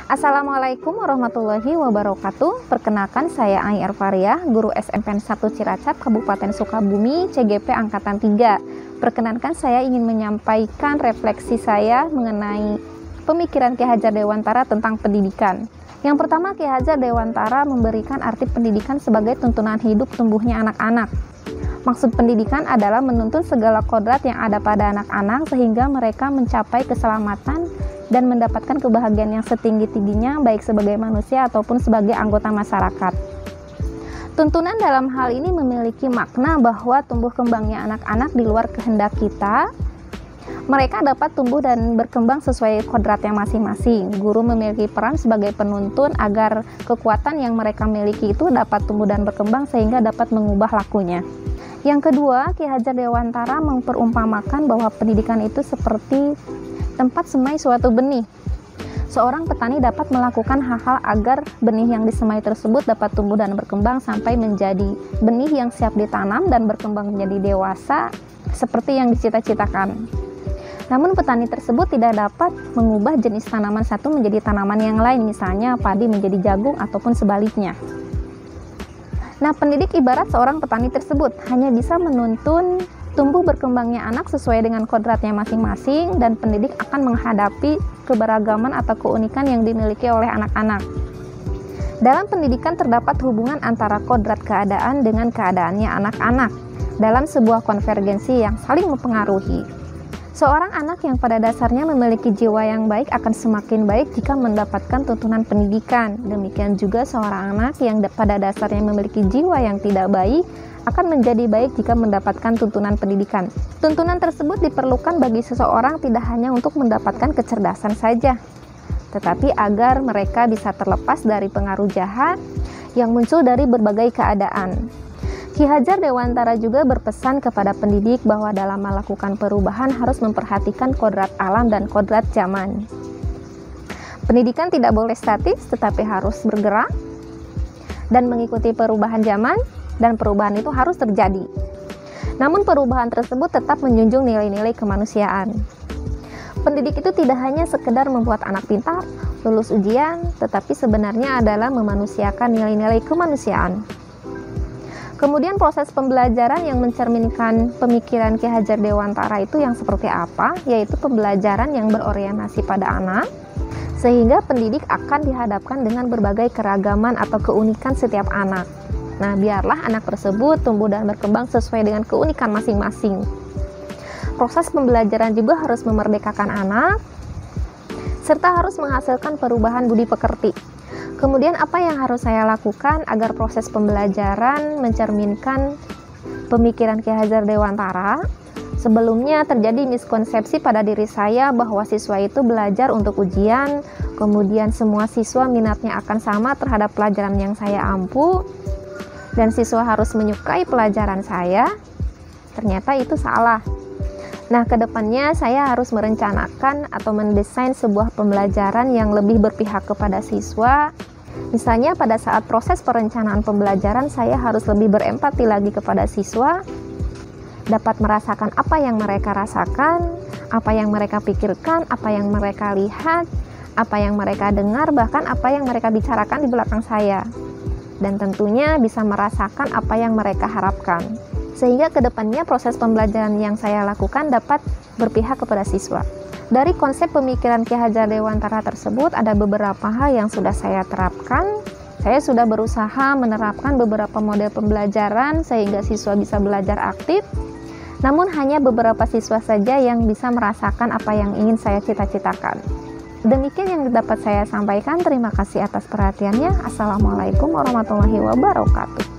Assalamualaikum warahmatullahi wabarakatuh. Perkenalkan, saya Ai Ervariah, guru SMPN 1 Cilacap, Kabupaten Sukabumi, CGP Angkatan 3. Perkenalkan, saya ingin menyampaikan refleksi saya mengenai pemikiran Ki Hajar Dewantara tentang pendidikan. Yang pertama, Ki Hajar Dewantara memberikan arti pendidikan sebagai tuntunan hidup tumbuhnya anak-anak. Maksud pendidikan adalah menuntun segala kodrat yang ada pada anak-anak sehingga mereka mencapai keselamatan dan mendapatkan kebahagiaan yang setinggi-tingginya baik sebagai manusia ataupun sebagai anggota masyarakat. Tuntunan dalam hal ini memiliki makna bahwa tumbuh kembangnya anak-anak di luar kehendak kita. Mereka dapat tumbuh dan berkembang sesuai kodratnya masing-masing. Guru memiliki peran sebagai penuntun agar kekuatan yang mereka miliki itu dapat tumbuh dan berkembang sehingga dapat mengubah lakunya. Yang kedua, Ki Hajar Dewantara memperumpamakan bahwa pendidikan itu seperti tempat semai suatu benih. Seorang petani dapat melakukan hal-hal agar benih yang disemai tersebut dapat tumbuh dan berkembang sampai menjadi benih yang siap ditanam dan berkembang menjadi dewasa seperti yang dicita-citakan. Namun petani tersebut tidak dapat mengubah jenis tanaman satu menjadi tanaman yang lain, misalnya padi menjadi jagung ataupun sebaliknya. Nah, pendidik ibarat seorang petani tersebut hanya bisa menuntun tumbuh berkembangnya anak sesuai dengan kodratnya masing-masing, dan pendidik akan menghadapi keberagaman atau keunikan yang dimiliki oleh anak-anak. Dalam pendidikan terdapat hubungan antara kodrat keadaan dengan keadaannya anak-anak dalam sebuah konvergensi yang saling mempengaruhi. Seorang anak yang pada dasarnya memiliki jiwa yang baik akan semakin baik jika mendapatkan tuntunan pendidikan. Demikian juga seorang anak yang pada dasarnya memiliki jiwa yang tidak baik akan menjadi baik jika mendapatkan tuntunan pendidikan. Tuntunan tersebut diperlukan bagi seseorang tidak hanya untuk mendapatkan kecerdasan saja, tetapi agar mereka bisa terlepas dari pengaruh jahat yang muncul dari berbagai keadaan. Ki Hajar Dewantara juga berpesan kepada pendidik bahwa dalam melakukan perubahan harus memperhatikan kodrat alam dan kodrat zaman. Pendidikan tidak boleh statis, tetapi harus bergerak dan mengikuti perubahan zaman, dan perubahan itu harus terjadi. Namun perubahan tersebut tetap menjunjung nilai-nilai kemanusiaan. Pendidik itu tidak hanya sekedar membuat anak pintar, lulus ujian, tetapi sebenarnya adalah memanusiakan nilai-nilai kemanusiaan. Kemudian proses pembelajaran yang mencerminkan pemikiran Ki Hajar Dewantara itu yang seperti apa? Yaitu pembelajaran yang berorientasi pada anak, sehingga pendidik akan dihadapkan dengan berbagai keragaman atau keunikan setiap anak. Nah, biarlah anak tersebut tumbuh dan berkembang sesuai dengan keunikan masing-masing. Proses pembelajaran juga harus memerdekakan anak, serta harus menghasilkan perubahan budi pekerti. Kemudian apa yang harus saya lakukan agar proses pembelajaran mencerminkan pemikiran Ki Hajar Dewantara? Sebelumnya terjadi miskonsepsi pada diri saya bahwa siswa itu belajar untuk ujian, kemudian semua siswa minatnya akan sama terhadap pelajaran yang saya ampu, dan siswa harus menyukai pelajaran saya. Ternyata itu salah. Nah, kedepannya saya harus merencanakan atau mendesain sebuah pembelajaran yang lebih berpihak kepada siswa. Misalnya pada saat proses perencanaan pembelajaran, saya harus lebih berempati lagi kepada siswa, dapat merasakan apa yang mereka rasakan, apa yang mereka pikirkan, apa yang mereka lihat, apa yang mereka dengar, bahkan apa yang mereka bicarakan di belakang saya. Dan tentunya bisa merasakan apa yang mereka harapkan. Sehingga kedepannya proses pembelajaran yang saya lakukan dapat berpihak kepada siswa. Dari konsep pemikiran Ki Hajar Dewantara tersebut ada beberapa hal yang sudah saya terapkan. Saya sudah berusaha menerapkan beberapa model pembelajaran sehingga siswa bisa belajar aktif. Namun hanya beberapa siswa saja yang bisa merasakan apa yang ingin saya cita-citakan. Demikian yang dapat saya sampaikan. Terima kasih atas perhatiannya. Assalamualaikum warahmatullahi wabarakatuh.